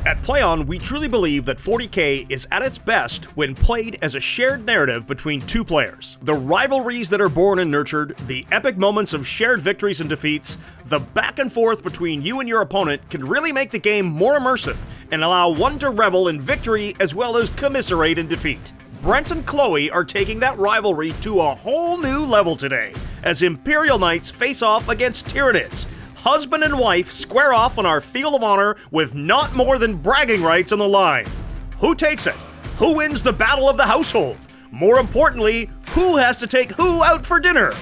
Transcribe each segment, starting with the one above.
At PlayOn, we truly believe that 40K is at its best when played as a shared narrative between two players. The rivalries that are born and nurtured, the epic moments of shared victories and defeats, the back and forth between you and your opponent can really make the game more immersive and allow one to revel in victory as well as commiserate in defeat. Brent and Chloe are taking that rivalry to a whole new level today, as Imperial Knights face off against Tyranids. Husband and wife square off on our field of honor with not more than bragging rights on the line. Who takes it? Who wins the battle of the household? More importantly, who has to take who out for dinner?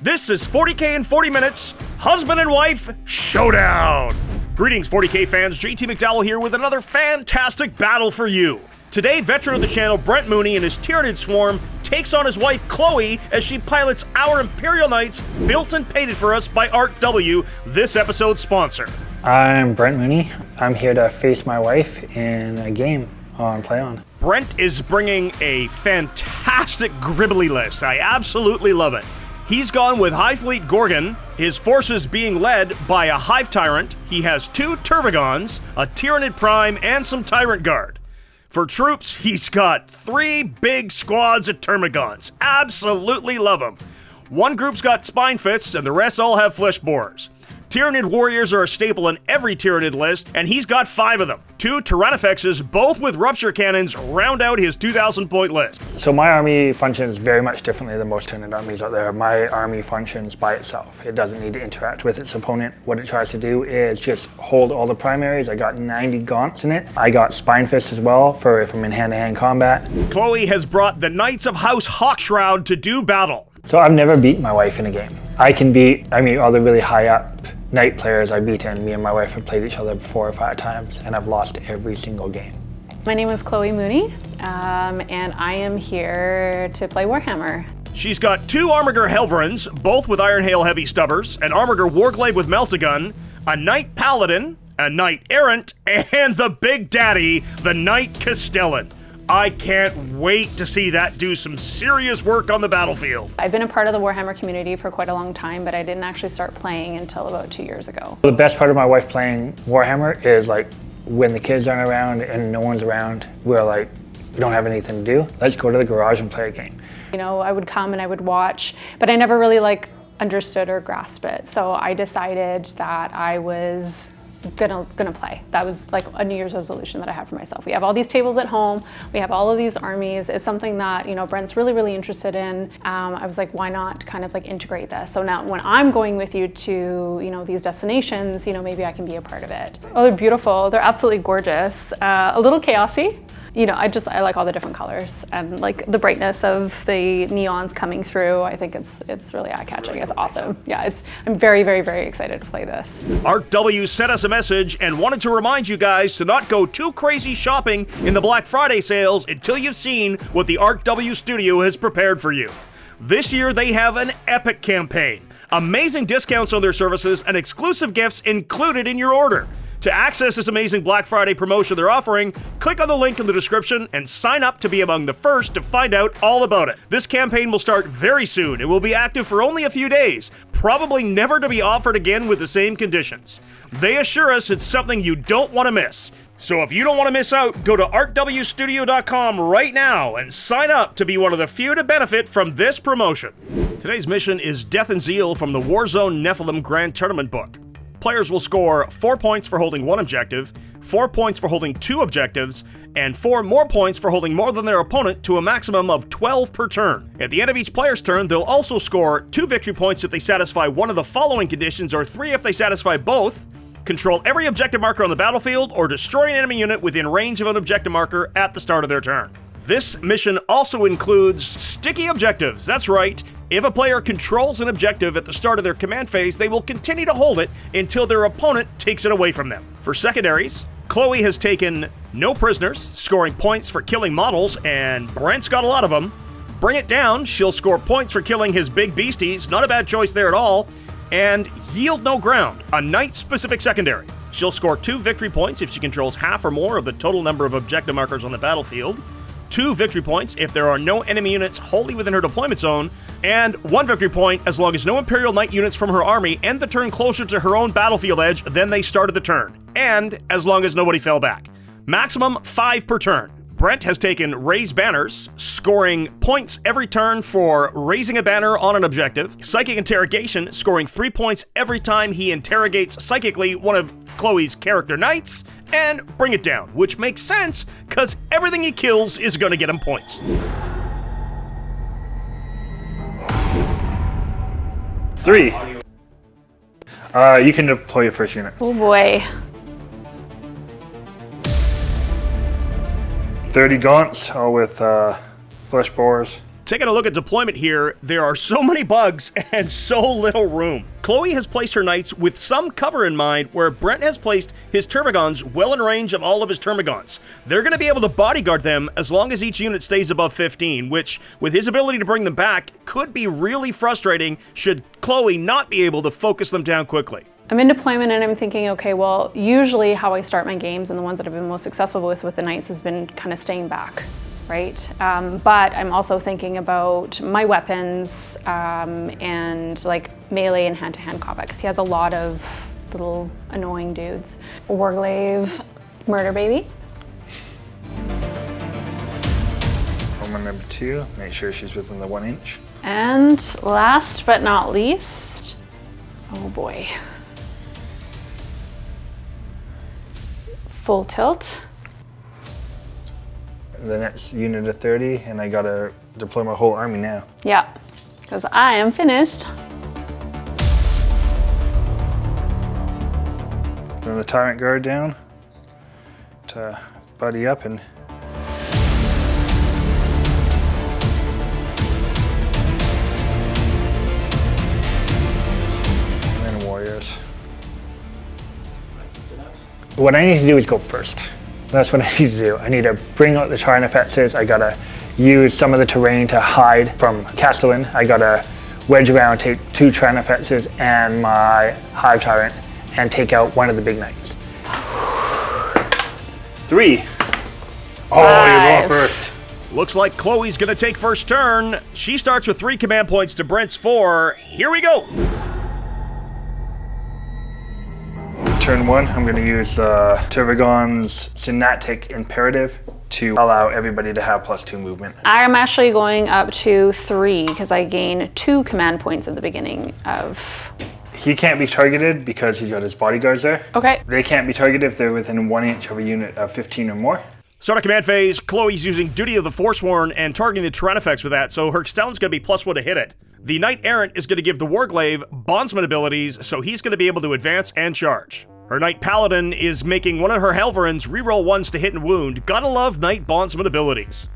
This is 40K in 40 minutes, husband and wife showdown! Greetings 40K fans, JT McDowell here with another fantastic battle for you. Today, veteran of the channel Brent Mooney and his Tyranid swarm takes on his wife Chloe as she pilots our Imperial Knights, built and painted for us by Art W, this episode's sponsor. I'm Brent Mooney. I'm here to face my wife in a game on PlayOn. Brent is bringing a fantastic gribbly list. I absolutely love it. He's gone with High Fleet Gorgon, his forces being led by a Hive Tyrant. He has 2 Tervagons, a Tyranid Prime, and some Tyrant Guard. For troops, he's got 3 big squads of Termagants. Absolutely love them. One group's got Spine Fists, and the rest all have Flesh Borers. Tyranid Warriors are a staple in every Tyranid list, and he's got 5 of them. 2 Tyrannifexes, both with Rupture Cannons, round out his 2,000 point list. So my army functions very much differently than most Tyranid armies out there. My army functions by itself. It doesn't need to interact with its opponent. What it tries to do is just hold all the primaries. I got 90 gaunts in it. I got Spine Fists as well for if I'm in hand-to-hand combat. Chloe has brought the Knights of House Hawkshroud to do battle. So I've never beat my wife in a game. I can beat, all the really high up Knight players I've beaten. Me and my wife have played each other 4 or 5 times, and I've lost every single game. My name is Chloe Mooney, and I am here to play Warhammer. She's got 2 Armiger Helverins, both with Iron Hail Heavy Stubbers, an Armiger Warglaive with Melt-A-Gun, a Knight Paladin, a Knight Errant, and the Big Daddy, the Knight Castellan. I can't wait to see that do some serious work on the battlefield. I've been a part of the Warhammer community for quite a long time, but I didn't actually start playing until about 2 years ago. The best part of my wife playing Warhammer is like when the kids aren't around and no one's around, we're like, we don't have anything to do. Let's go to the garage and play a game. You know, I would come and I would watch, but I never really understood or grasped it. So I decided that I was gonna play. That was like a New Year's resolution that I have for myself. We have all these tables at home. We have all of these armies. It's something that, Brent's really interested in. I was like, why not kind of integrate this? So now when I'm going with you to, these destinations, maybe I can be a part of it. Oh, they're beautiful. They're absolutely gorgeous. A little chaosy. I like all the different colors and the brightness of the neons coming through. I think it's really eye-catching. It's awesome. Yeah, I'm very excited to play this. Art W sent us a message and wanted to remind you guys to not go too crazy shopping in the Black Friday sales until you've seen what the Art W studio has prepared for you. This year they have an epic campaign. Amazing discounts on their services and exclusive gifts included in your order. To access this amazing Black Friday promotion they're offering, click on the link in the description and sign up to be among the first to find out all about it. This campaign will start very soon and will be active for only a few days, probably never to be offered again with the same conditions. They assure us it's something you don't want to miss. So if you don't want to miss out, go to artwstudio.com right now and sign up to be one of the few to benefit from this promotion. Today's mission is Death and Zeal from the Warzone Nephilim Grand Tournament book. Players will score 4 points for holding 1 objective, 4 points for holding 2 objectives, and 4 more points for holding more than their opponent to a maximum of 12 per turn. At the end of each player's turn, they'll also score 2 victory points if they satisfy one of the following conditions, or 3 if they satisfy both: control every objective marker on the battlefield, or destroy an enemy unit within range of an objective marker at the start of their turn. This mission also includes sticky objectives. That's right. If a player controls an objective at the start of their command phase, they will continue to hold it until their opponent takes it away from them. For secondaries, Chloe has taken no prisoners, scoring points for killing models, and Brent's got a lot of them. Bring It Down, she'll score points for killing his big beasties, not a bad choice there at all. And Yield No Ground, a Knight-specific secondary. She'll score 2 victory points if she controls half or more of the total number of objective markers on the battlefield, 2 victory points if there are no enemy units wholly within her deployment zone, and 1 victory point as long as no Imperial Knight units from her army end the turn closer to her own battlefield edge than they started the turn, and as long as nobody fell back. Maximum 5 per turn. Brent has taken Raise Banners, scoring points every turn for raising a banner on an objective. Psychic Interrogation, scoring 3 points every time he interrogates psychically one of Chloe's character knights. And Bring It Down, which makes sense, because everything he kills is going to get him points. Three. You can deploy your first unit. Oh boy. 30 gaunts, all with flesh borers. Taking a look at deployment here, there are so many bugs and so little room. Chloe has placed her knights with some cover in mind, where Brent has placed his Termagants well in range of all of his Termagants. They're going to be able to bodyguard them as long as each unit stays above 15, which, with his ability to bring them back, could be really frustrating should Chloe not be able to focus them down quickly. I'm in deployment and I'm thinking, okay, well, usually how I start my games and the ones that I've been most successful with the Knights has been kind of staying back, right? But I'm also thinking about my weapons and like melee and hand-to-hand combat, because he has a lot of little annoying dudes. Warglaive, Murder Baby. Roman number 2, make sure she's within the 1 inch. And last but not least, oh boy. Full tilt. The next unit of 30, and I gotta deploy my whole army now. Yeah, because I am finished. Throw the Tyrant Guard down to buddy up and then warriors. What I need to do is go first. That's what I need to do. I need to bring out the Tyranids. I gotta use some of the terrain to hide from Castellan. I gotta wedge around, take 2 Tyranids and my Hive Tyrant and take out one of the big knights. 3. Oh, you're going first. Looks like Chloe's gonna take first turn. She starts with 3 command points to Brent's 4. Here we go. Turn 1, I'm going to use Tervagon's Synaptic Imperative to allow everybody to have +2 movement. I'm actually going up to 3 because I gain 2 command points at the beginning of... He can't be targeted because he's got his bodyguards there. Okay. They can't be targeted if they're within 1 inch of a unit of 15 or more. Start of command phase, Chloe's using Duty of the Forsworn and targeting the Tyrannifex with that, so her Castellan's going to be +1 to hit it. The Knight Errant is going to give the Warglaive Bondsman abilities, so he's going to be able to advance and charge. Her Knight Paladin is making one of her Helverins reroll 1s to hit and wound. Gotta love Knight Bondsman abilities.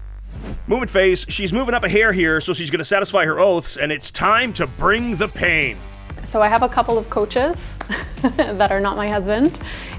Movement phase, she's moving up a hair here, so she's going to satisfy her oaths, and it's time to bring the pain. So I have a couple of coaches that are not my husband,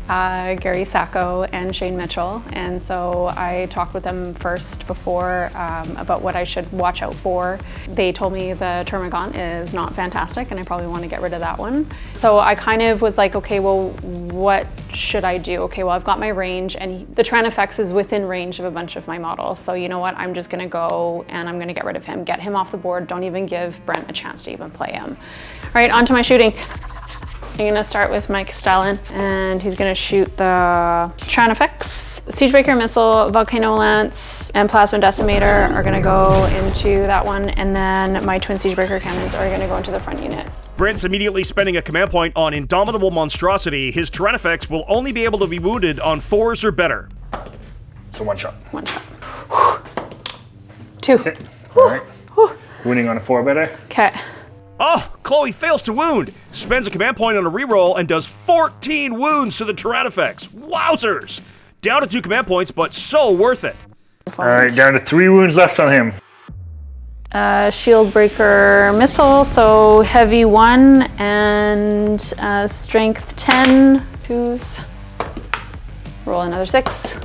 Gary Sacco and Shane Mitchell. And so I talked with them first before about what I should watch out for. They told me the Termagant is not fantastic and I probably want to get rid of that one. So I kind of was like, okay, well, what should I do? Okay, well, I've got my range and the Tyrannifex is within range of a bunch of my models. So you know what, I'm just gonna go and I'm gonna get rid of him, get him off the board. Don't even give Brent a chance to even play him. All right, on to my shooting. I'm gonna start with my Castellan, and he's gonna shoot the Tyrannifex. Siegebreaker Missile, Volcano Lance, and Plasma Decimator are gonna go into that one, and then my twin Siegebreaker cannons are gonna go into the front unit. Brent's immediately spending a command point on Indomitable Monstrosity. His Tyrannifex will only be able to be wounded on 4s or better. So 1 shot. 1 shot. 2. Hit. All right. Wounding on a 4 better. Okay. Oh, Chloe fails to wound, spends a command point on a reroll, and does 14 wounds to the Tyrannifex. Wowzers! Down to 2 command points, but so worth it. All right, down to 3 wounds left on him. Shield Breaker Missile, so heavy 1 and strength 10. 2s. Roll another 6.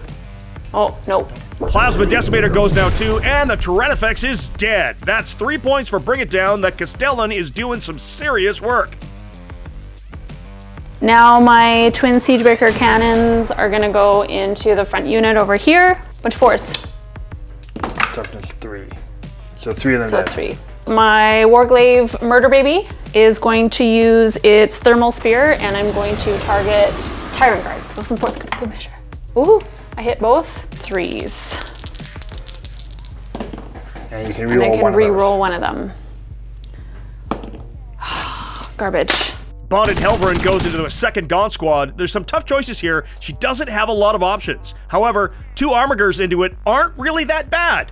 Oh, nope. Plasma Decimator goes now too, and the Tyrannifex is dead. That's 3 points for Bring It Down. That Castellan is doing some serious work. Now my twin Siegebreaker cannons are gonna go into the front unit over here. Bunch of 4s. Toughness 3. So 3 of them So dead. 3. My Warglaive Murder Baby is going to use its Thermal Spear, and I'm going to target Tyrant Guard. With some force, good measure. Ooh. I hit both 3s. And you can And I re-roll can one of re-roll those. one of them. Garbage. Bonded Helverin goes into a second Gaunt squad. There's some tough choices here. She doesn't have a lot of options. However, 2 Armigers into it aren't really that bad.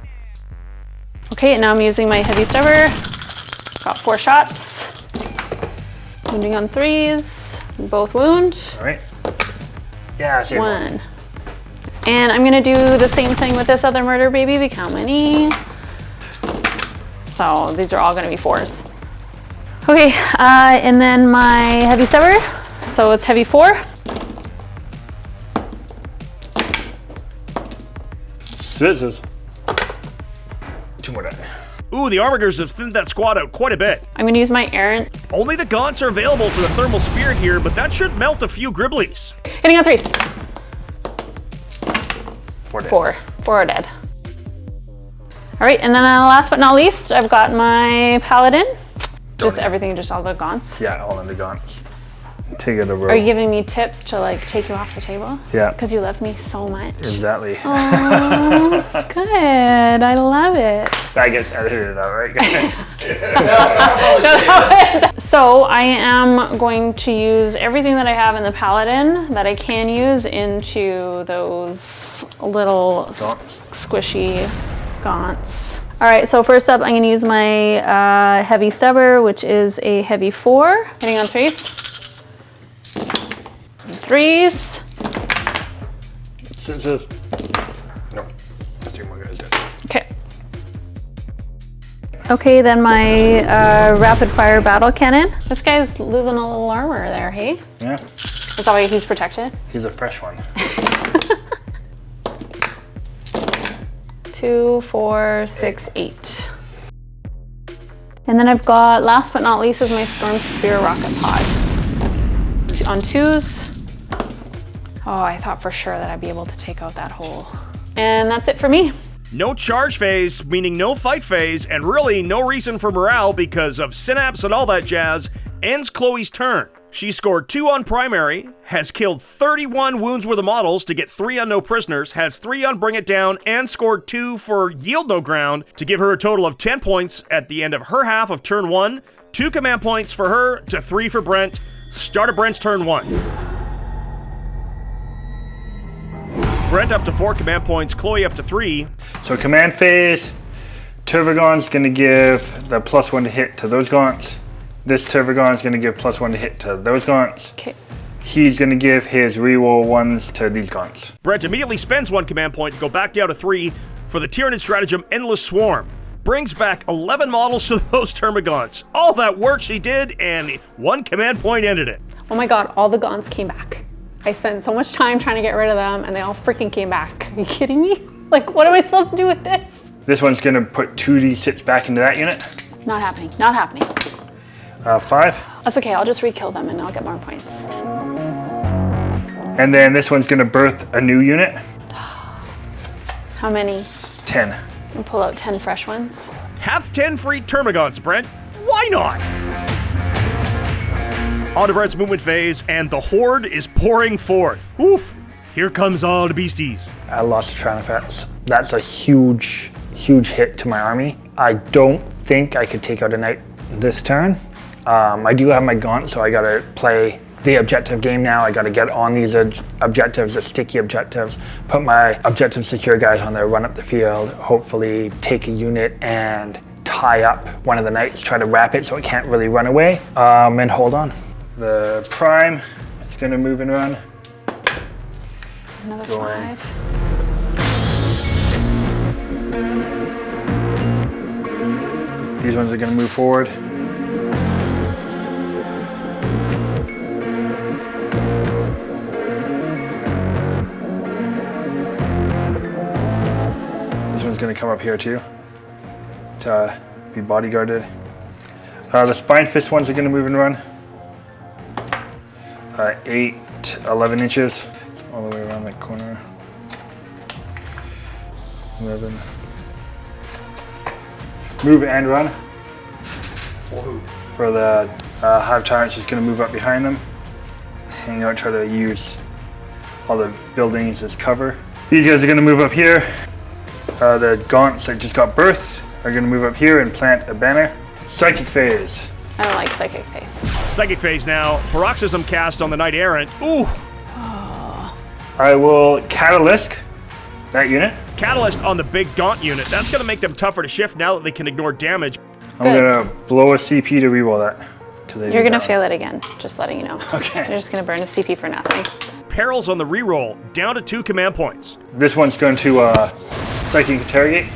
Okay, now I'm using my heavy stubber. Got 4 shots. Wounding on 3s. Both wound. All right. Yeah, save one. 1. And I'm gonna do the same thing with this other murder baby. How many? So these are all gonna be 4s. Okay, and then my heavy stubber. So it's heavy 4. Scissors. 2 more die. Ooh, the Armigers have thinned that squad out quite a bit. I'm gonna use my errant. Only the Gaunts are available for the Thermal Spirit here, but that should melt a few Gribblies. Hitting on 3s. 4 dead. 4 are dead. All right, and then last but not least, I've got my paladin. Just everything, just all the gaunts. Yeah, all in the gaunts. Take it over. Are you giving me tips to like take you off the table? Yeah. Because you love me so much. Exactly. Oh, that's good. I love it. That gets edited out, right? So I am going to use everything that I have in the paladin that I can use into those little squishy gaunts. All right, so first up, I'm going to use my heavy stubber, which is a heavy 4, hitting on 3s. 3s. Scissors. No. 2 more guys dead. Okay. Okay, then my rapid fire battle cannon. This guy's losing a little armor there, hey? Yeah. Is that why he's protected? He's a fresh one. 2, 4, 6, 8. And then I've got, last but not least, is my Storm Spear rocket pod. On 2s. Oh, I thought for sure that I'd be able to take out that hole. And that's it for me. No charge phase, meaning no fight phase, and really no reason for morale because of synapse and all that jazz, ends Chloe's turn. She scored 2 on primary, has killed 31 wounds worth of models to get 3 on no prisoners, has 3 on bring it down, and scored 2 for yield no ground to give her a total of 10 points at the end of her half of turn 1, 2 command points for her to 3 for Brent. Start of Brent's turn 1. Brent up to 4 command points, Chloe up to 3. So command phase, Turvagon's going to give the +1 to hit to those gaunts. This Turvagon's going to give +1 to hit to those gaunts. Okay. He's going to give his reroll 1s to these gaunts. Brent immediately spends 1 command point to go back down to 3 for the Tyranid stratagem Endless Swarm. Brings back 11 models to those Termagants. All that work she did, and 1 command point ended it. Oh my god, all the gaunts came back. I spent so much time trying to get rid of them, and they all freaking came back. Are you kidding me? Like, what am I supposed to do with this? This one's going to put 2d6 back into that unit. Not happening, not happening. 5. That's okay, I'll just re-kill them and I'll get more points. And then this one's going to birth a new unit. How many? 10. I'll pull out 10 fresh ones. Have 10 free Termagants, Brent. Why not? On to Brent's movement phase, and the horde is pouring forth. Oof! Here comes all the beasties. I lost to Tyranids. That's a huge, huge hit to my army. I don't think I could take out a knight this turn. I do have my gaunt, so I gotta play the objective game now. I gotta get on these objectives, the sticky objectives, put my objective secure guys on there, run up the field, hopefully take a unit and tie up one of the knights, try to wrap it so it can't really run away, and hold on. The prime is gonna move and run. Another Go on. 5. These ones are gonna move forward. This one's gonna come up here too, to be bodyguarded. The spine fist ones are gonna move and run. 8, 11 inches, all the way around that corner. 11. Move and run. For the Hive Tyrants, just gonna move up behind them. Hang out, try to use all the buildings as cover. These guys are going to move up here. The gaunts that just got birthed are going to move up here and plant a banner. Psychic phase. I don't like psychic phase. Psychic phase now. Paroxysm cast on the Knight Errant. Ooh. I will Catalyst that unit. Catalyst on the big Gaunt unit. That's going to make them tougher to shift now that they can ignore damage. I'm going to blow a CP to reroll that. You're going to fail it again, just letting you know. Okay. You're just going to burn a CP for nothing. Perils on the reroll, down to 2 command points. This one's going to Psychic Interrogate.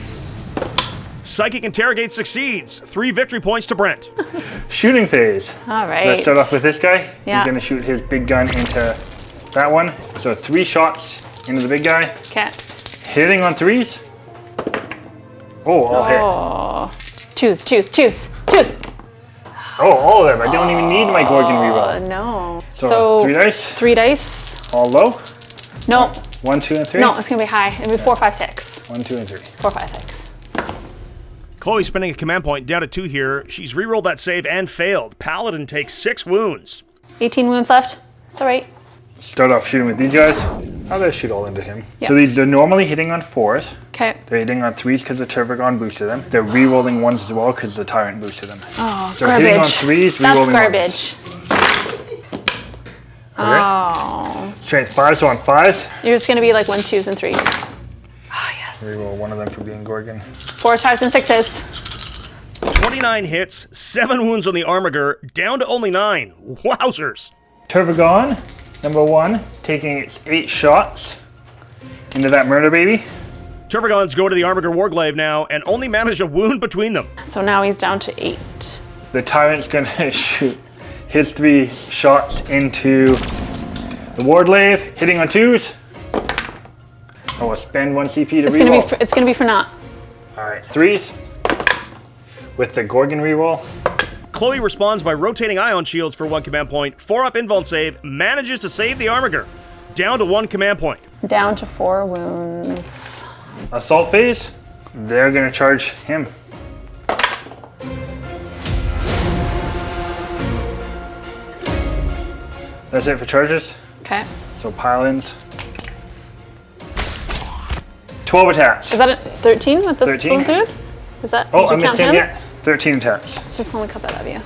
Psychic Interrogate succeeds. 3 victory points to Brent. Shooting phase. All right. Let's start off with this guy. Yeah. He's going to shoot his big gun into that one. So 3 shots into the big guy. Okay. Hitting on 3s. Oh, all hit. Choose. Oh, all of them. I don't even need my Gorgon reroll. No. So 3 dice. 3 dice. All low. No. 1, 2, and 3. No, it's going to be high. It'll be 4, 5, 6. 1, 2, and 3. 4, 5, 6. Chloe spending a command point down to 2 here. She's rerolled that save and failed. Paladin takes 6 wounds. 18 wounds left. It's all right. Start off shooting with these guys. I'll just shoot all into him. Yep. So they're normally hitting on 4s. Okay. They're hitting on 3s because the Turvagon boosted them. They're re-rolling 1s as well because the Tyrant boosted them. Oh, so garbage. hitting on 3s, That's re-rolling garbage. 1s. Okay. Oh. Strength 5, so on 5s. You're just going to be like 1, 2s, and 3s. Oh, yes. Re-roll one of them for being Gorgon. 4s, 5s, and 6s. 29 hits, 7 wounds on the Armiger, down to only 9. Wowzers. Turvagon, number 1, taking its 8 shots into that murder baby. Turvagons go to the Armiger Warglaive now and only manage a wound between them. So now he's down to 8. The Tyrant's gonna shoot his 3 shots into the Warglaive, hitting on 2s. I will spend 1 CP to reroll. It's gonna be for naught. Alright, 3s. With the Gorgon reroll. Chloe responds by rotating ion shields for 1 command point. 4-up invuln save, manages to save the Armiger. Down to 1 command point. Down to 4 wounds. Assault phase. They're gonna charge him. That's it for charges. Okay. So pile-ins. 12 attacks. Is that a 13 with this 13. going through? Is that? Oh, did I you missed count him yet. 13 attacks. It's just only because I love you.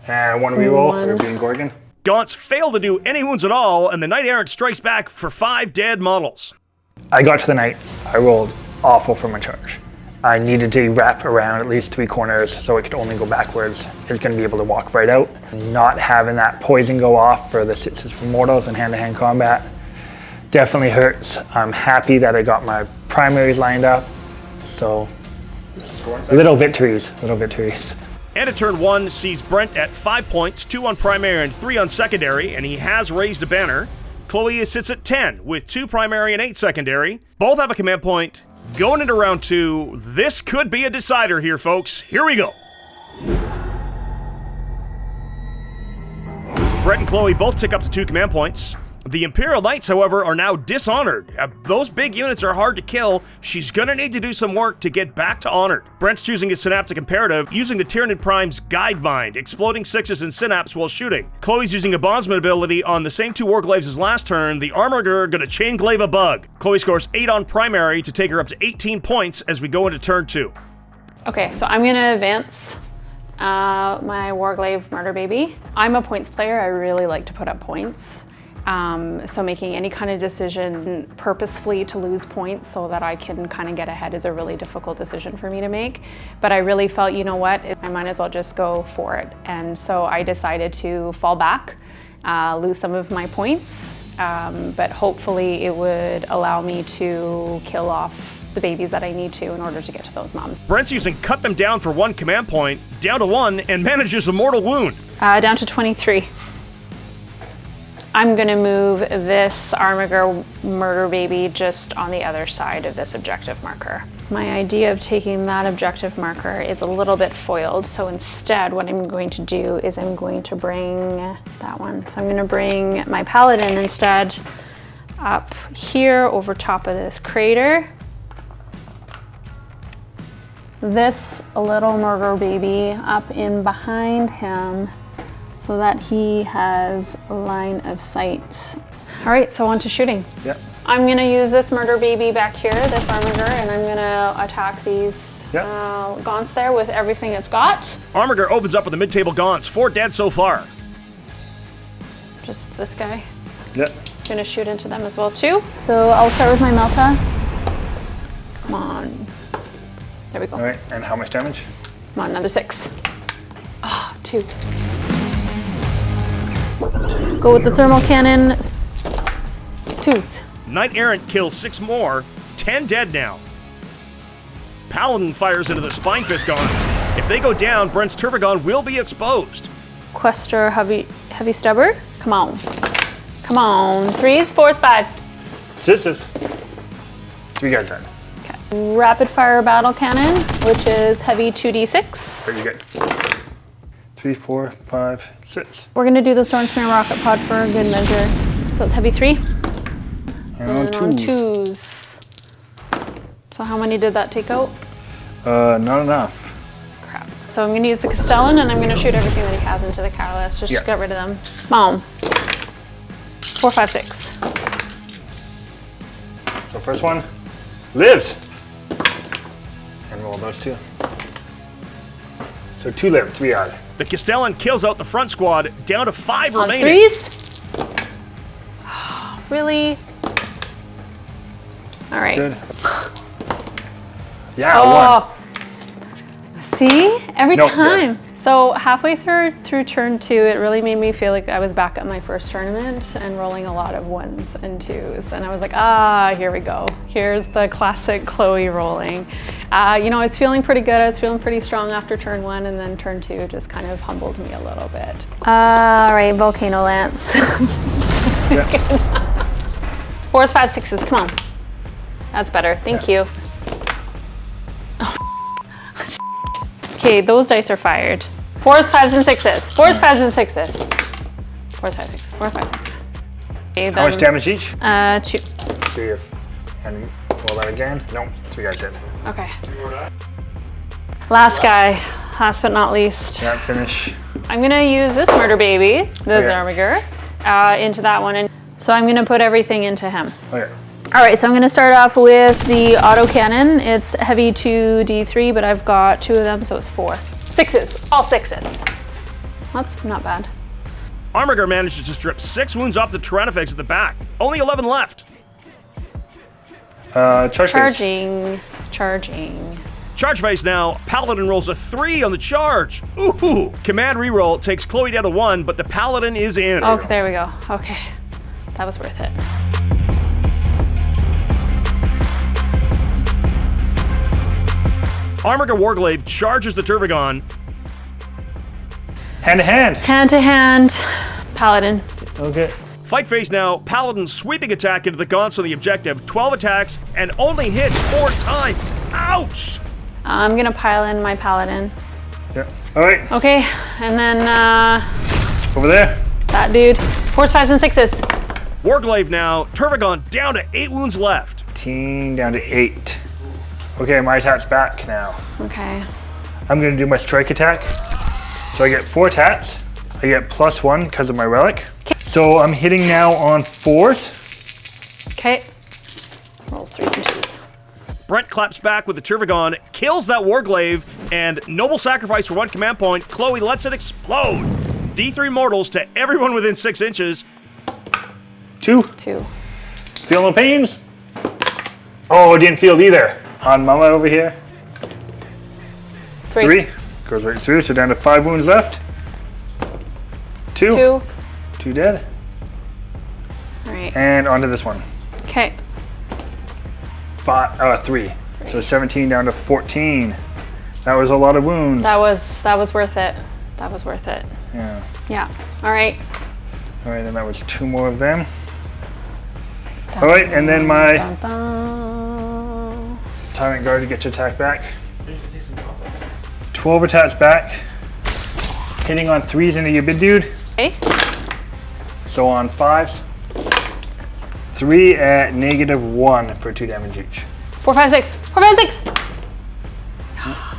And 1 reroll for 1. being Gorgon. Gaunts fail to do any wounds at all, and the Knight Errant strikes back for 5 dead models. I got to the Knight. I rolled awful for my charge. I needed to wrap around at least 3 corners so it could only go backwards. It's going to be able to walk right out. Not having that poison go off for the sixes for mortals in hand-to-hand combat definitely hurts. I'm happy that I got my primaries lined up. So, little victories. And at turn 1 sees Brent at 5 points, 2 on primary and 3 on secondary, and he has raised a banner. Chloe sits at 10 with 2 primary and 8 secondary. Both have a command point. Going into round 2, this could be a decider here, folks. Here we go. Brent and Chloe both tick up to 2 command points. The Imperial Knights, however, are now dishonored. Those big units are hard to kill. She's gonna need to do some work to get back to honored. Brent's choosing his Synaptic Imperative, using the Tyranid Prime's Guide Mind, exploding 6s in Synapse while shooting. Chloe's using a Bondsman ability on the same 2 Warglaives as last turn. The Armiger gonna Chain Glaive a bug. Chloe scores 8 on primary to take her up to 18 points as we go into turn 2. Okay, so I'm gonna advance my Warglaive Murder Baby. I'm a points player. I really like to put up points. So making any kind of decision purposefully to lose points so that I can kind of get ahead is a really difficult decision for me to make. But I really felt, you know what, I might as well just go for it. And so I decided to fall back, lose some of my points, but hopefully it would allow me to kill off the babies that I need to in order to get to those moms. Brent's using Cut Them Down for 1 command point, down to 1, and manages a mortal wound. Down to 23. I'm gonna move this Armiger Murder Baby just on the other side of this objective marker. My idea of taking that objective marker is a little bit foiled, so instead what I'm going to do is I'm going to bring that one. So I'm gonna bring my Paladin instead up here over top of this crater. This little Murder Baby up in behind him, so that he has line of sight. All right, so on to shooting. Yep. I'm gonna use this murder baby back here, this Armiger, and I'm gonna attack these gaunts there with everything it's got. Armiger opens up with the mid-table gaunts. 4 dead so far. Just this guy. Yep. Just gonna shoot into them as well too. So I'll start with my Melta. Come on. There we go. All right, and how much damage? Come on, another 6. Ah, 2. Go with the thermal cannon. 2s. Knight Errant kills 6 more. 10 dead now. Paladin fires into the Spine Fist gaunts. If they go down, Brent's Turbogon will be exposed. Quester heavy stubber. Come on. Come on. 3s, 4s, 5s. 6s. 3 guys dead. Okay. Rapid fire battle cannon, which is heavy 2d6. Pretty good. 3, 4, 5, 6. We're gonna do the Thornspear rocket pod for a good measure. So it's heavy 3. And on on 2s. 2s. So how many did that take out? Not enough. Crap. So I'm gonna use the Castellan and I'm gonna shoot everything that he has into the catalyst. Just get rid of them. Boom. 4, 5, 6. So first one lives. And roll those 2. So 2 live, 3 out. The Castellan kills out the front squad, down to 5 remaining. 3s? Really? All right. Good. Yeah, 1. See? Every Nope, time. dead. So halfway through turn 2, it really made me feel like I was back at my first tournament and rolling a lot of 1s and 2s. And I was like, here we go. Here's the classic Chloe rolling. You know, I was feeling pretty good. I was feeling pretty strong after turn 1, and then turn 2 just kind of humbled me a little bit. All right, Volcano Lance. 4s, 5s, 6s, come on. That's better, thank you. Okay, those dice are fired. 4s, 5s, and 6s. 4s, 5s, and 6s. 4s, 5, 6. 4, 5, 6. Okay, how much damage each? 2. See if, and roll that again. No, 3 guys dead. Okay. Last guy, last but not least. Yeah, finish. I'm gonna use this murder baby, the Zarmiger, into that one. And so I'm gonna put everything into him. Okay. All right, so I'm gonna start off with the auto cannon. It's heavy 2d3, but I've got 2 of them, so it's 4. 6s, all 6s. That's not bad. Armiger manages to strip 6 wounds off the Tyranifex at the back. Only 11 left. Charging. Charge phase now. Paladin rolls a 3 on the charge. Ooh. Command reroll takes Chloe down to 1, but the Paladin is in. Okay, there we go. Okay, that was worth it. Armiger Warglaive charges the Turbogon. Hand to hand. Hand to hand. Paladin. Okay. Fight phase now. Paladin sweeping attack into the gaunts on the objective. 12 attacks and only hits 4 times. Ouch! I'm gonna pile in my Paladin. Yeah. All right. Okay, and then Over there. that dude. 4s, 5s, and 6s. Warglaive now. Turbogon down to 8 wounds left. 15 down to 8. Okay, my attack's back now. Okay. I'm gonna do my strike attack. So I get 4 attacks. I get +1 because of my relic. So I'm hitting now on 4s. Okay. Rolls 3s and 2s. Brent claps back with the Turbogon, kills that Warglaive, and noble sacrifice for 1 command point. Chloe lets it explode. D3 mortals to everyone within 6 inches. 2. 2. Feel no pains? Oh, didn't feel either. On Mama over here. 3. Goes right through, so down to 5 wounds left. 2. 2 dead. All right. And onto this one. Okay. 3. So 17 down to 14. That was a lot of wounds. That was worth it. That was worth it. Yeah. Yeah. All right. All right, and that was 2 more of them. All right, and then my Dun, dun. Tyrant Guard to get your attack back. 12 attacks back. Hitting on 3s into your big dude. Okay. So on 5s. 3 at -1 for 2 damage each. 4, 5, 6. 4, 5, 6.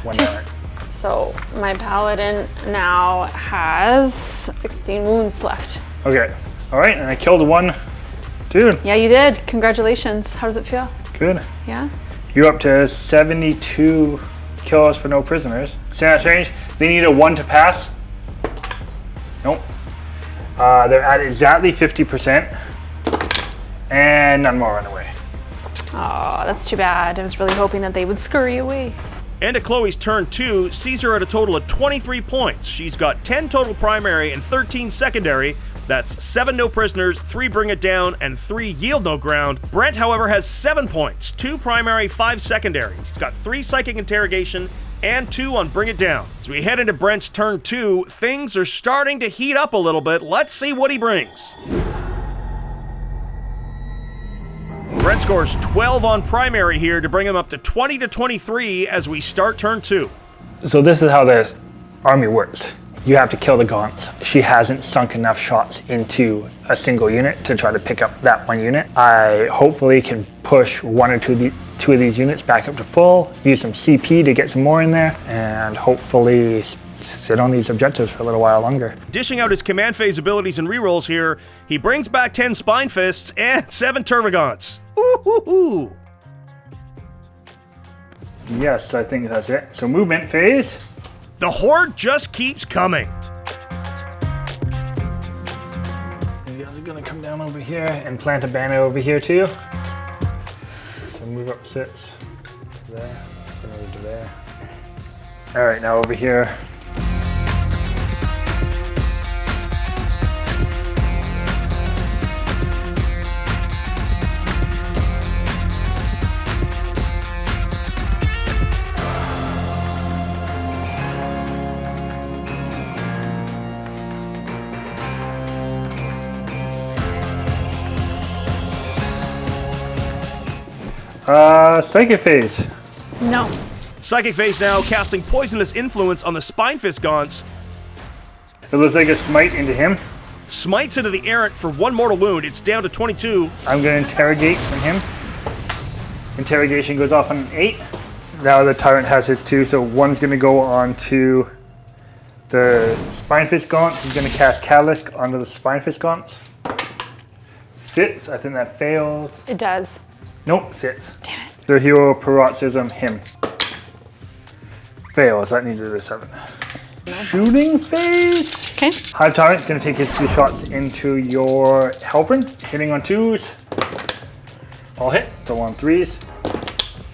1 damage. So my Paladin now has 16 wounds left. Okay. All right, and I killed 1 Dude. Yeah, you did. Congratulations. How does it feel? Good. Yeah? You're up to 72 kills for no prisoners. Stand range. They need a 1 to pass. Nope. They're at exactly 50%. And none more run away. Oh, that's too bad. I was really hoping that they would scurry away. And at Chloe's turn 2 sees her at a total of 23 points. She's got 10 total primary and 13 secondary. That's 7 no prisoners, 3 bring it down, and 3 yield no ground. Brent, however, has 7 points, 2 primary, 5 secondary. He's got 3 psychic interrogation and 2 on bring it down. As we head into Brent's turn 2, things are starting to heat up a little bit. Let's see what he brings. Brent scores 12 on primary here to bring him up to 20 to 23 as we start turn 2. So this is how this army works. You have to kill the gaunts. She hasn't sunk enough shots into a single unit to try to pick up that one unit. I hopefully can push 1 or 2 of these units back up to full, use some CP to get some more in there, and hopefully sit on these objectives for a little while longer. Dishing out his command phase abilities and rerolls here, he brings back 10 Spine Fists and 7 Tervagants. Ooh. Yes, I think that's it. So movement phase. The horde just keeps coming. You guys are gonna come down over here and plant a banner over here too. So move up 6 to there, gonna move to there. All right, now over here. Psychic phase. No. Psychic phase now, casting Poisonous Influence on the Spine Fist Gaunts. It looks like a smite into him. Smites into the errant for 1 mortal wound. It's down to 22. I'm gonna interrogate from him. Interrogation goes off on an 8. Now the tyrant has his 2, so 1's gonna go on to the Spine Fist Gaunt. He's gonna cast Catalyst onto the Spine Fist Gaunts. Sits, I think that fails. It does. Nope, sits. Damn it. The hero paroxysm, him. Fails, that needed a 7. Shooting phase. Okay. Hive Tyrant's gonna take his 2 shots into your Helverin, hitting on 2s. All hit, so on 3s.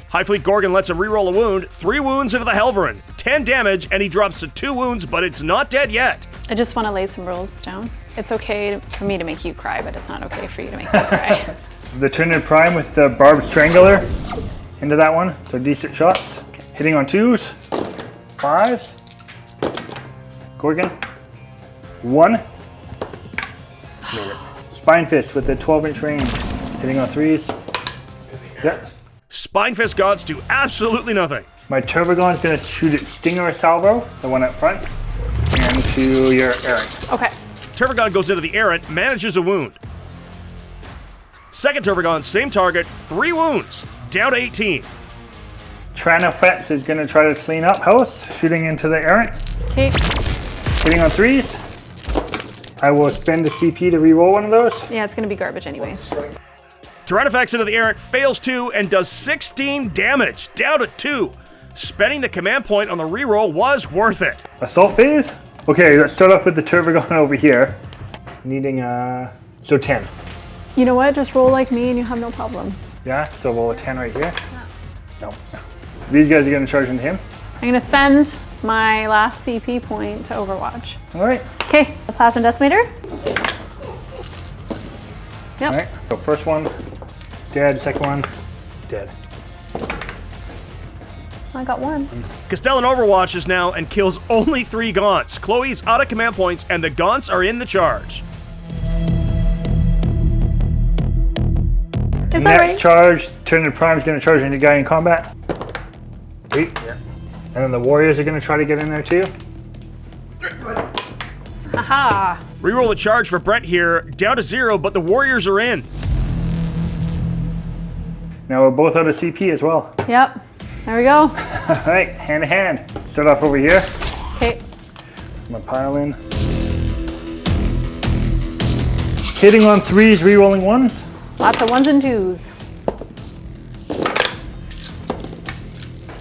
High Fleet Gorgon lets him reroll a wound. 3 wounds into the Helverin. 10 damage, and he drops to 2 wounds, but it's not dead yet. I just want to lay some rules down. It's okay for me to make you cry, but it's not okay for you to make me cry. The Tyranids Prime with the Barbed Strangler into that one, so decent shots. Okay. Hitting on 2s, 5s. Gorgon, 1. Made it. Spine Fist with the 12-inch range, hitting on 3s. Yep. Spine Fist Gaunts do absolutely nothing. My Tervagon's gonna shoot its Stinger Salvo, the one up front, and to your errant. Okay. Tervagon goes into the errant, manages a wound. Second Tervagon, same target, 3 wounds, down to 18. Tranofex is gonna try to clean up house, shooting into the errant. Okay. Hitting on 3s. I will spend a CP to reroll one of those. Yeah, it's going to be garbage anyways. Tyranofex into the errant fails 2 and does 16 damage, down to 2. Spending the command point on the reroll was worth it. Assault phase? Okay, let's start off with the Tervagon over here. Needing so 10. You know what? Just roll like me and you have no problem. Yeah, so roll a 10 right here. No. These guys are gonna charge into him. I'm going to spend my last CP point to Overwatch. All right. Okay, the Plasma Decimator. Yep. All right, so first one, dead, second one, dead. I got 1. Castellan overwatches now and kills only 3 Gaunts. Chloe's out of command points and the Gaunts are in the charge. Is that Next right? charge, Tyranids Prime is gonna charge into guy in combat. Wait, yeah. And then the warriors are gonna try to get in there too. Aha. Reroll a charge for Brent here, down to 0, but the warriors are in. Now we're both out of CP as well. Yep. There we go. All right, hand to hand. Start off over here. Okay. I'm gonna pile in. Hitting on 3s, re-rolling 1s. Lots of ones and twos.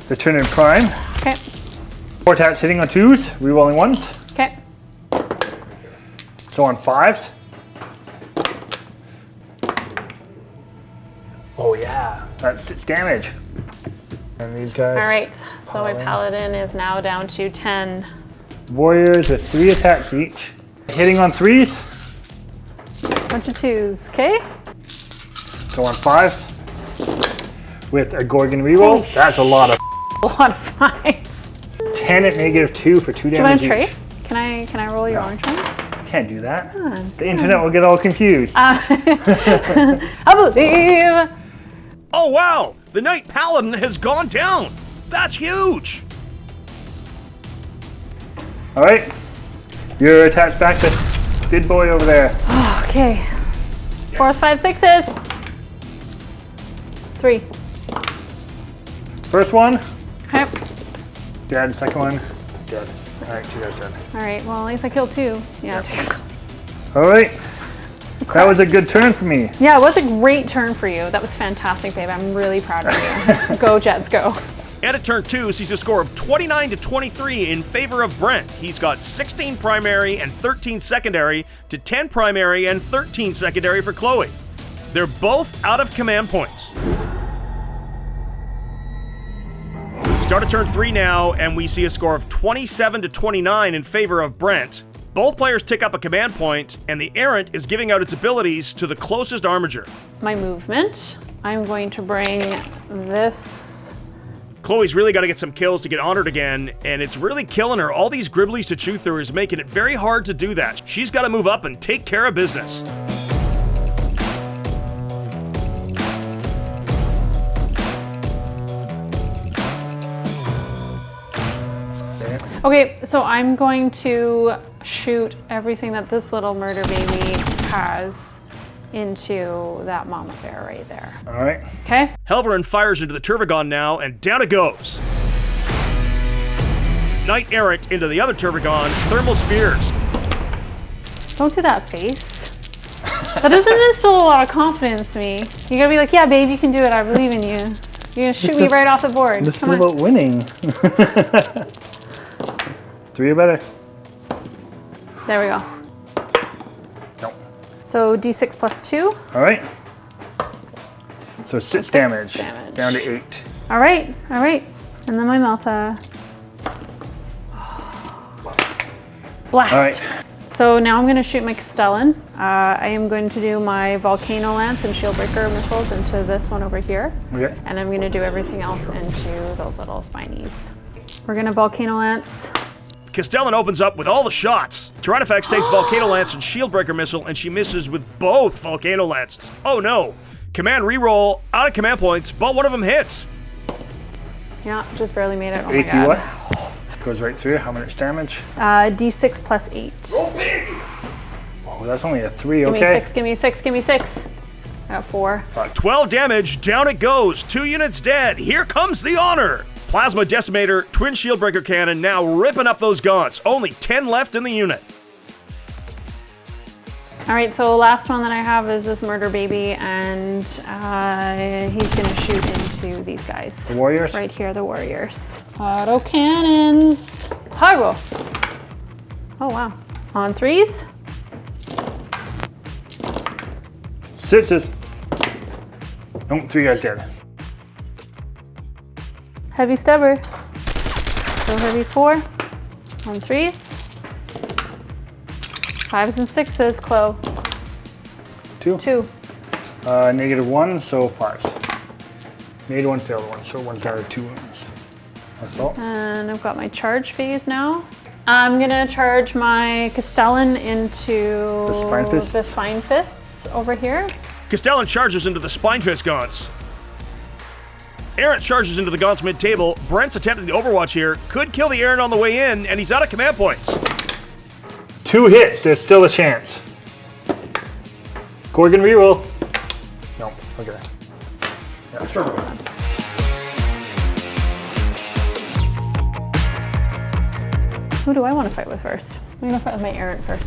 The Tyranids prime. Okay. 4 attacks hitting on 2s, rerolling 1s. Okay. So on 5s. Oh yeah, that's 6 damage. And these guys. All right. So my paladin is now down to 10. Warriors with 3 attacks each. Hitting on 3s. Bunch of 2s. Okay. So on 5s. With a Gorgon reroll. Holy That's a lot of A lot of 5s. 10 at -2 for 2 Do you want damage to trade? each. Can I roll your orange ones? You can't do that. The internet will get all confused. I believe. Oh wow! The Knight Paladin has gone down! That's huge! Alright. You're attached back to big boy over there. Okay. 4s, 5s, 6s. 3. First one, Okay. dead. Second one, dead. Alright, 2 guys dead. All right. Well, at least I killed 2. Yeah. Alright. That was a good turn for me. Yeah, it was a great turn for you. That was fantastic, babe. I'm really proud of you. Go, Jets, go. And at turn 2 sees a score of 29 to 23 in favor of Brent. He's got 16 primary and 13 secondary to 10 primary and 13 secondary for Chloe. They're both out of command points. Start of turn 3 now, and we see a score of 27 to 29 in favor of Brent. Both players tick up a command point, and the Errant is giving out its abilities to the closest armiger. My movement. I'm going to bring this. Chloe's really got to get some kills to get honored again, and it's really killing her. All these Gribblies to chew through is making it very hard to do that. She's got to move up and take care of business. Okay, so I'm going to shoot everything that this little murder baby has into that mama bear right there. Alright. Okay? Helverin fires into the Turvagon now, and down it goes. Knight Errant into the other Turvagon, thermal spears. Don't do that face. That doesn't instill a lot of confidence in me. You gotta be like, yeah, babe, you can do it. I believe in you. You're gonna shoot me right off the board. This is Come on. about winning. 3 or better. There we go. No. So D6 plus 2. Alright. So 6 damage. damage. Down to 8. All right. And then my Melta. Blast. Alright. So now I'm going to shoot my Castellan. I am going to do my Volcano Lance and Shieldbreaker missiles into this one over here. Okay. And I'm going to do everything else into those little spinies. We're going to Volcano Lance. Castellan opens up with all the shots. Tyranifax takes Volcano Lance and Shieldbreaker missile, and she misses with both Volcano Lances. Oh no! Command reroll, out of command points, but one of them hits. Yeah, just barely made it. Oh my AP god. what? Goes right through. How much damage? D6 plus 8. Oh, that's only a 3, Give okay. me 6, give me 6, give me 6. I got 4. 12 damage, down it goes. 2 units dead. Here comes the honor. Plasma Decimator, Twin Shieldbreaker Cannon now ripping up those gaunts. Only 10 left in the unit. All right, so last one that I have is this murder baby, and he's gonna shoot into these guys. The warriors? Right here, the warriors. Auto cannons. High roll. Oh wow. On 3s. 6s. Nope, 3 guys dead. Heavy stubber. So heavy 4. On 3s. 5s and 6s, Chloe. 2. 2. -1, so 5s. Made 1, failed 1, so 1's down to 2 wounds. Assault. And I've got my charge phase now. I'm gonna charge my Castellan into The Spine Fists? the Spine Fists over here. Castellan charges into the Spinefist gaunts. Errant charges into the gaunts mid-table. Brent's attempting the Overwatch here. Could kill the Errant on the way in, and he's out of command points. 2 hits, there's still a chance. Gorgon reroll. No, okay. Yeah, sure. Who do I want to fight with first? I'm gonna fight with my Errant first.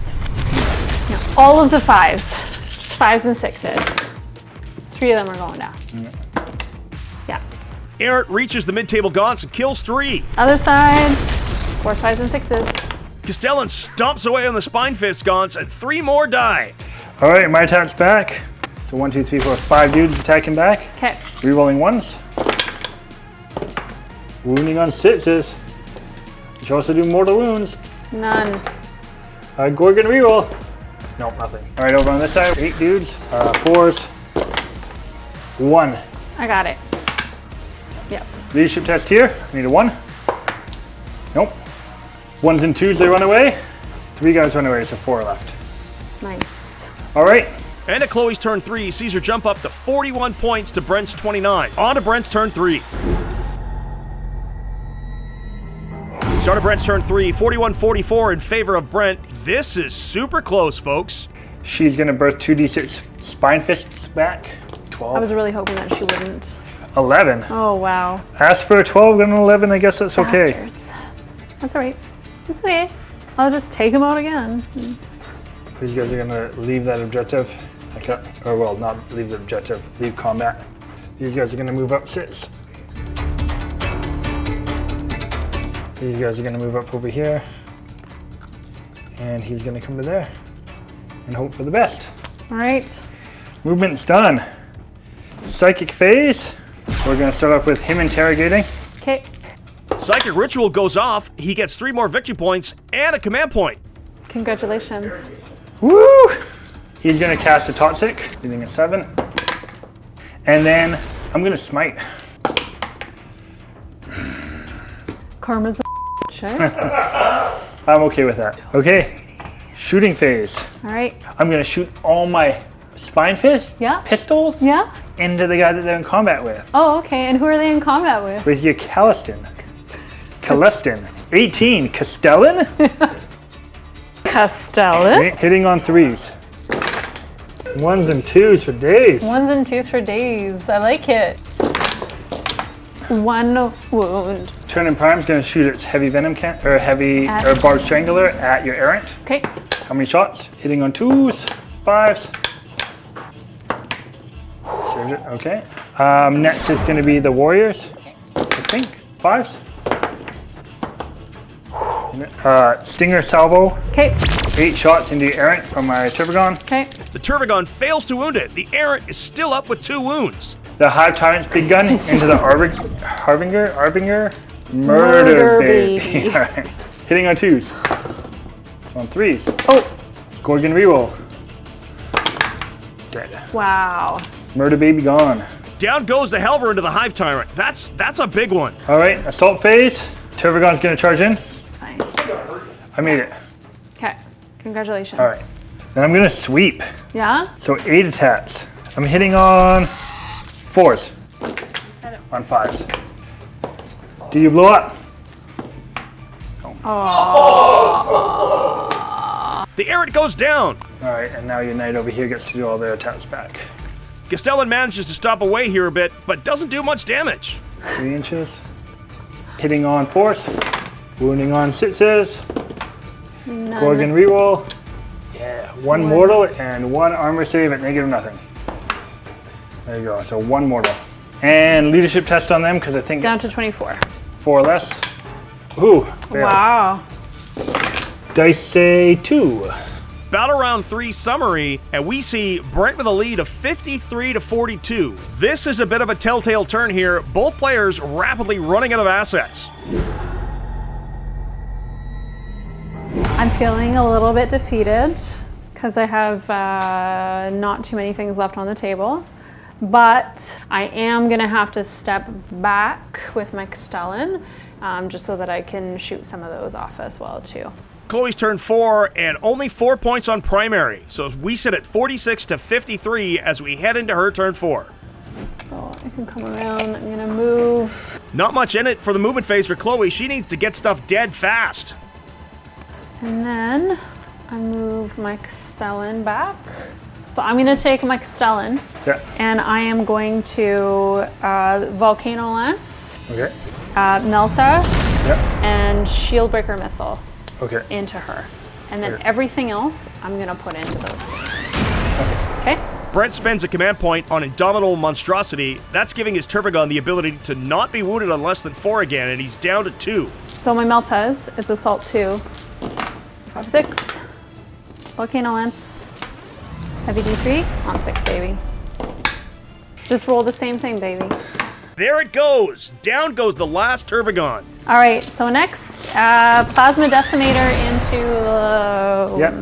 No, all of the 5s. Just 5s and 6s. 3 of them are going down. Yeah. Errant reaches the mid-table gaunts and kills 3. Other side, 4s, 5s, and 6s. Castellan stomps away on the Spine Fist gaunts and 3 more die. All right, my attack's back. So 1, 2, 3, 4, 5 dudes attacking back. Okay. Rerolling 1s. Wounding on 6s. You should also do mortal wounds. None. Gorgon reroll. Nope, nothing. All right, over on this side, 8 dudes. 4s. 1. I got it. Yep. Leadership test here. I need a 1. Nope. 1s and 2s, they run away. 3 guys run away, so 4 left. Nice. All right. And at Chloe's turn 3 sees her jump up to 41 points to Brent's 29. On to Brent's turn 3. Start of Brent's turn 3, 41-44 in favor of Brent. This is super close, folks. She's gonna burst 2d6 spine fists back. 12. I was really hoping that she wouldn't. 11. Oh, wow. Asked for a 12, got an 11. I guess that's okay. Bastards. That's all right. That's okay. I'll just take him out again. These guys are gonna leave that objective. Or well, not leave the objective, leave combat. These guys are gonna move up 6. These guys are gonna move up over here. And he's gonna come to there and hope for the best. All right. Movement's done. Psychic phase. We're gonna start off with him interrogating. Okay. Psychic Ritual goes off. He gets 3 more victory points and a command point. Congratulations. Woo! He's gonna cast a Toxic, using a 7. And then I'm gonna smite. Karma's a shit. I'm okay with that. Okay, shooting phase. All right. I'm gonna shoot all my spine fist pistols Yeah. into the guy that they're in combat with. Oh, okay. And who are they in combat with? With your Calliston. 18, Castellan. Castellan. Hitting on 3s. 1s and 2s for days. 1s and 2s for days. I like it. 1 wound. Turning Prime's gonna shoot its heavy venom or barbed strangler at your errant. Okay. How many shots? Hitting on 2s, 5s. Served it. Okay. Next is gonna be the warriors. I think 5s. Stinger salvo. Okay. 8 shots into your errant from my Turbagon. Okay. The Turvagon fails to wound it. The Errant is still up with 2 wounds. The Hive Tyrant's big gun into the Harbinger. Murder baby. All right. Hitting on 2s. It's on 3s. Oh. Gorgon reroll. Dead. Wow. Murder baby gone. Down goes the Helver into the Hive Tyrant. That's a big one. All right, assault phase. Turvagon's gonna charge in. It's fine. I made it. Okay. Congratulations. All right. Then I'm gonna sweep. Yeah? So 8 attacks. I'm hitting on 4s. On 5s. Do you blow up? The Errant goes down. All right, and now your knight over here gets to do all their attacks back. Castellan manages to stop away here a bit, but doesn't do much damage. 3 inches. Hitting on 4s. Wounding on 6s. None. Gorgon reroll. Yeah, 1 mortal and 1 armor save at -0. There you go, so 1 mortal. And leadership test on them, because I think Down to 24. 4 less. Ooh, failed. Wow. Dice say 2. Battle round 3 summary, and we see Brent with a lead of 53-42. This is a bit of a telltale turn here, both players rapidly running out of assets. I'm feeling a little bit defeated because I have not too many things left on the table. But I am gonna have to step back with my Castellan just so that I can shoot some of those off as well too. Chloe's turn 4 and only 4 points on primary. So we sit at 46-53 as we head into her turn 4. So I can come around, I'm gonna move. Not much in it for the movement phase for Chloe. She needs to get stuff dead fast. And then I move my Castellan back. So I'm gonna take my Castellan and I am going to Volcano Lance, Melta, and Shieldbreaker Missile into her. And then everything else I'm gonna put into those. Okay? Brent spends a command point on Indomitable Monstrosity. That's giving his Tervigon the ability to not be wounded on less than 4 again, and he's down to 2. So my Meltas, it's Assault 2. 5, 6. Volcano Lance. Heavy D3 on 6, baby. Just roll the same thing, baby. There it goes. Down goes the last Tervigon. All right, so next, Plasma Decimator into... Yep.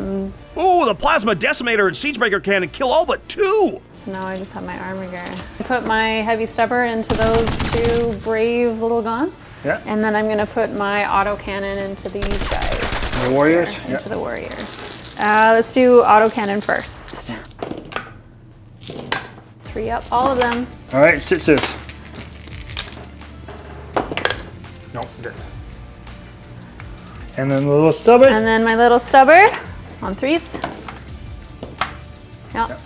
Ooh, the Plasma Decimator and Siegebreaker Cannon kill all but 2. So now I just have my Armor Gear. Put my Heavy Stubber into those 2 brave little gaunts. Yeah. And then I'm gonna put my Auto Cannon into these guys. The warriors? Here, into the warriors. Let's do Auto Cannon first. 3 up, all of them. All right, sixes. Nope, good. And then the little stubber. And then my little Stubber on 3s. Yep.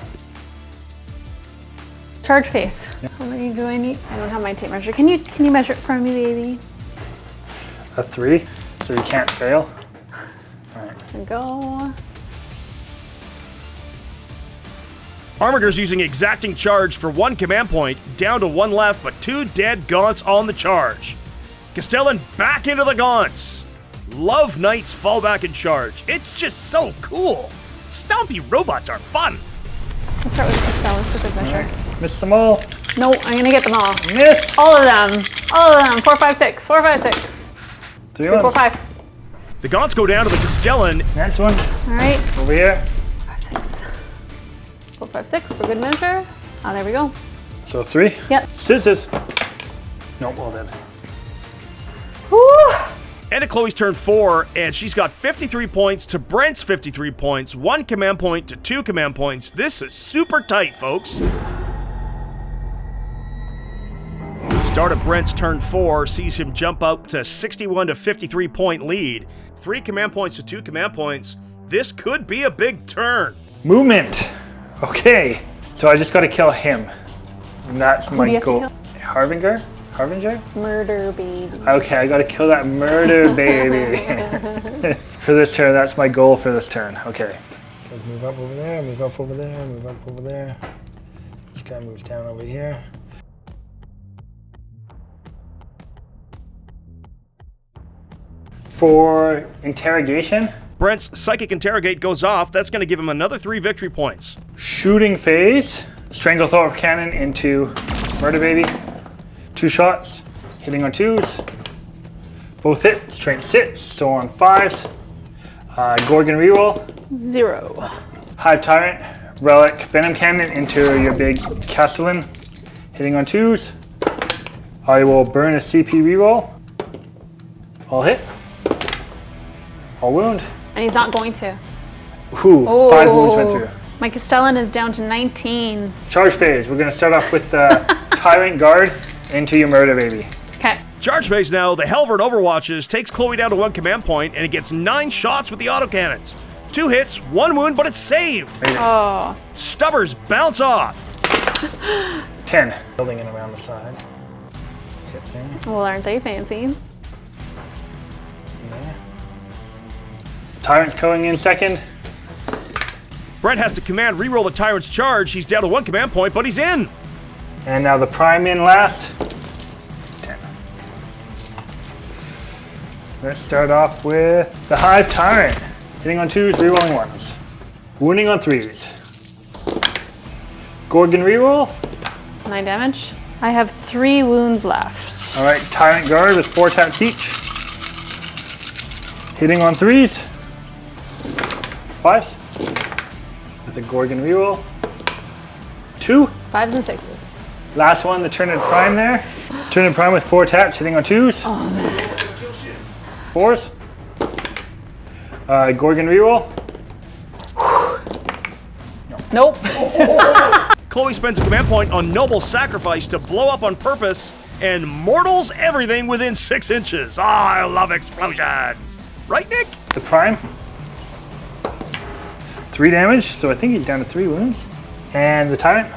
Charge phase. How many do I need? I don't have my tape measure. Can you measure it for me, baby? A 3, so you can't fail. All right. And go. Armiger's using Exacting Charge for 1 command point, down to 1 left, but 2 dead Gaunts on the charge. Castellan back into the Gaunts. Love Knights fall back in charge. It's just so cool. Stompy robots are fun. Let's start with Castellan. It's a good measure. Miss them all. No, I'm gonna get them all. Miss. All of them. All of them. 4, 5, 6. 4, 5, 6. 3, 4, 5. The Gaunts go down to the Castellan. Next one. All right. Over here. 5, 6. 4, 5, 6 for good measure. Oh, there we go. So 3. Yep. Scissors. Nope, all dead. Woo! End of Chloe's turn 4, and she's got 53 points to Brent's 53 points, 1 command point to 2 command points. This is super tight, folks. Start of Brent's turn 4 sees him jump up to 61 to 53 point lead. 3 command points to 2 command points. This could be a big turn. Movement. Okay, so I just got to kill him. And that's do my you have to goal. kill? Harbinger? Harbinger? Murder baby. Okay, I got to kill that murder baby. For this turn, that's my goal for this turn. Okay. So move up over there, move up over there, move up over there. This guy moves down over here. For interrogation, Brent's Psychic Interrogate goes off. That's going to give him another 3 victory points. shooting phase, Stranglethorn Cannon into Murder Baby. 2 shots, hitting on 2s. Both hit, strength 6, so on 5s. Gorgon reroll. 0. Hive Tyrant, Relic Venom Cannon into your big Castellan, hitting on 2s. I will burn a CP reroll. All hit. All wound. And he's not going to. Ooh, 5 wounds went through. My Castellan is down to 19. Charge phase, we're going to start off with the Tyrant Guard into your Murder Baby. Okay. Charge phase now, the Helvern overwatches, takes Chloe down to 1 command point, and it gets 9 shots with the autocannons. 2 hits, 1 wound, but it's saved. Oh. Stubbers bounce off. 10. Building in around the side. Hit there. Well, aren't they fancy? There. Tyrant's going in second. Brent has to command reroll the Tyrant's charge. He's down to 1 command point, but he's in. And now the Prime in last. 10. Let's start off with the Hive Tyrant. Hitting on 2s, rerolling 1s. Wounding on 3s. Gorgon reroll. 9 damage. I have 3 wounds left. Alright, Tyrant Guard with 4 taps each. Hitting on 3s. 5s. With a Gorgon reroll. 2. 5s and 6s. Last one, the Tyrannid Prime there. Tyrannid Prime with 4 taps, hitting on 2s. Oh man. 4s. Gorgon reroll. Nope. Chloe spends a command point on Noble Sacrifice to blow up on purpose and mortals everything within 6 inches. Ah, I love explosions. Right, Nick? The Prime. 3 damage, so I think he's down to 3 wounds. And the Tyrant.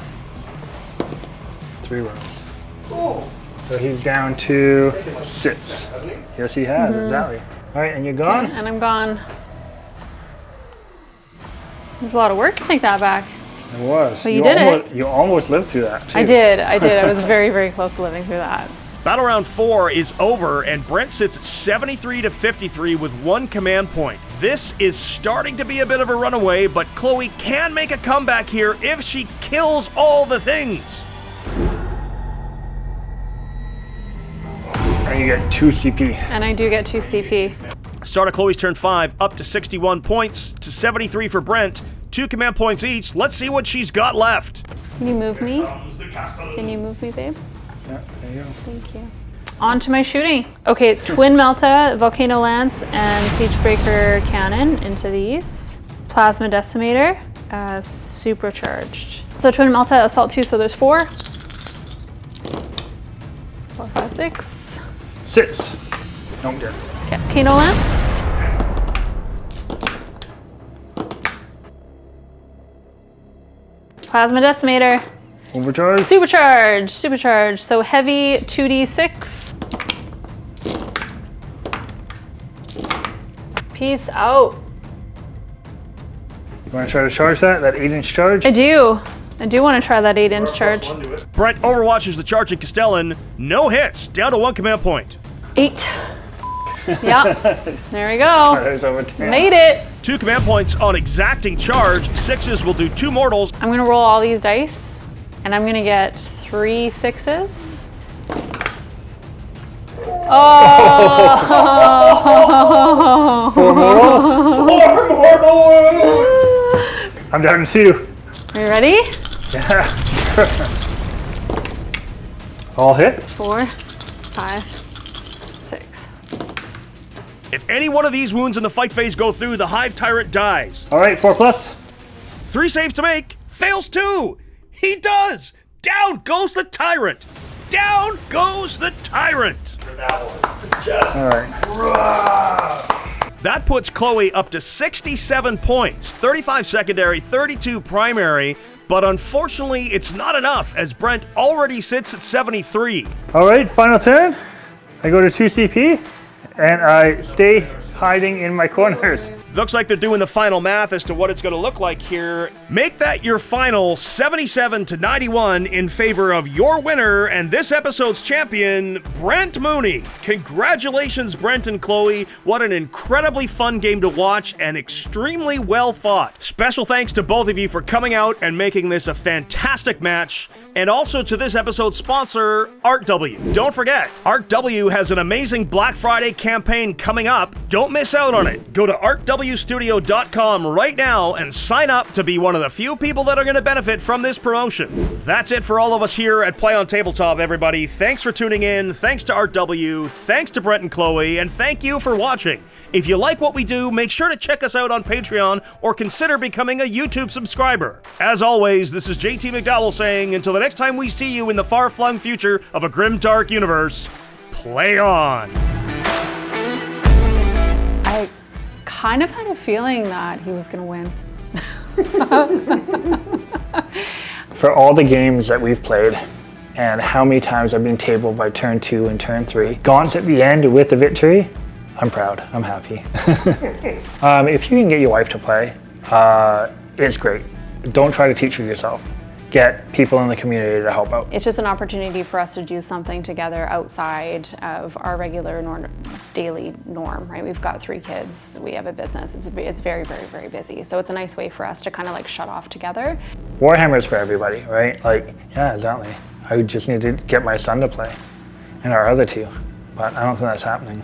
3 wounds. So he's down to 6. Yes, he has, exactly. All right, and you're gone? And I'm gone. There's a lot of work to take that back. It was. But you did it. You almost lived through that, too. I did. I was very, very close to living through that. Battle round 4 is over, and Brent sits at 73 to 53 with 1 command point. This is starting to be a bit of a runaway, but Chloe can make a comeback here if she kills all the things. And you get 2 CP. And I do get 2 CP. Start of Chloe's turn 5, up to 61 points to 73 for Brent. 2 command points each. Let's see what she's got left. Can you move me? Can you move me, babe? Yeah, there you go. Thank you. On to my shooting. Okay, Twin Melta, Volcano Lance, and Siegebreaker Cannon into these. Plasma Decimator, supercharged. So Twin Melta, Assault 2, so there's 4. 4, 5, 6. 6. Nope, dead. Okay, Volcano Lance. Plasma Decimator. Overcharge. Supercharged. So heavy 2d6. Peace out. You want to try to charge that 8-inch charge? I do want to try that 8-inch charge. Brent overwatches the charging Castellan. No hits, down to 1 command point. 8. Yeah, there we go. There's over 10. Made it. 2 command points on exacting charge. 6s will do 2 mortals. I'm gonna roll all these dice, and I'm gonna get 3 6s. Oh! 4 mortals. I'm down to 2. Are you ready? Yeah. All hit. 4, 5, 6. If any one of these wounds in the fight phase go through, the Hive Tyrant dies. All right, 4 plus. 3 saves to make. Fails 2. He does. Down goes the Tyrant. Down goes the Tyrant. All right. That puts Chloe up to 67 points, 35 secondary, 32 primary, but unfortunately it's not enough as Brent already sits at 73. All right, final turn. I go to 2 CP, and I stay hiding in my corners. Looks like they're doing the final math as to what it's going to look like here. Make that your final 77 to 91 in favor of your winner and this episode's champion, Brent Mooney. Congratulations, Brent and Chloe. What an incredibly fun game to watch and extremely well fought. Special thanks to both of you for coming out and making this a fantastic match. And also to this episode's sponsor, Art W. Don't forget, Art W has an amazing Black Friday campaign coming up. Don't miss out on it. Go to artwstudio.com right now and sign up to be one of the few people that are going to benefit from this promotion. That's it for all of us here at Play on Tabletop, everybody. Thanks for tuning in. Thanks to Art W. Thanks to Brent and Chloe. And thank you for watching. If you like what we do, make sure to check us out on Patreon or consider becoming a YouTube subscriber. As always, this is JT McDowell saying, until the next time we see you in the far-flung future of a grim, dark universe, play on! I kind of had a feeling that he was gonna win. For all the games that we've played, and how many times I've been tabled by turn 2 and turn 3, gaunts at the end with the victory, I'm proud, I'm happy. If you can get your wife to play, it's great. Don't try to teach her yourself. Get people in the community to help out. It's just an opportunity for us to do something together outside of our regular daily norm, right? We've got 3 kids, we have a business, it's very, very, very busy. So it's a nice way for us to kind of like shut off together. Warhammer is for everybody, right? Like, yeah, exactly. I just need to get my son to play, and our other 2, but I don't think that's happening.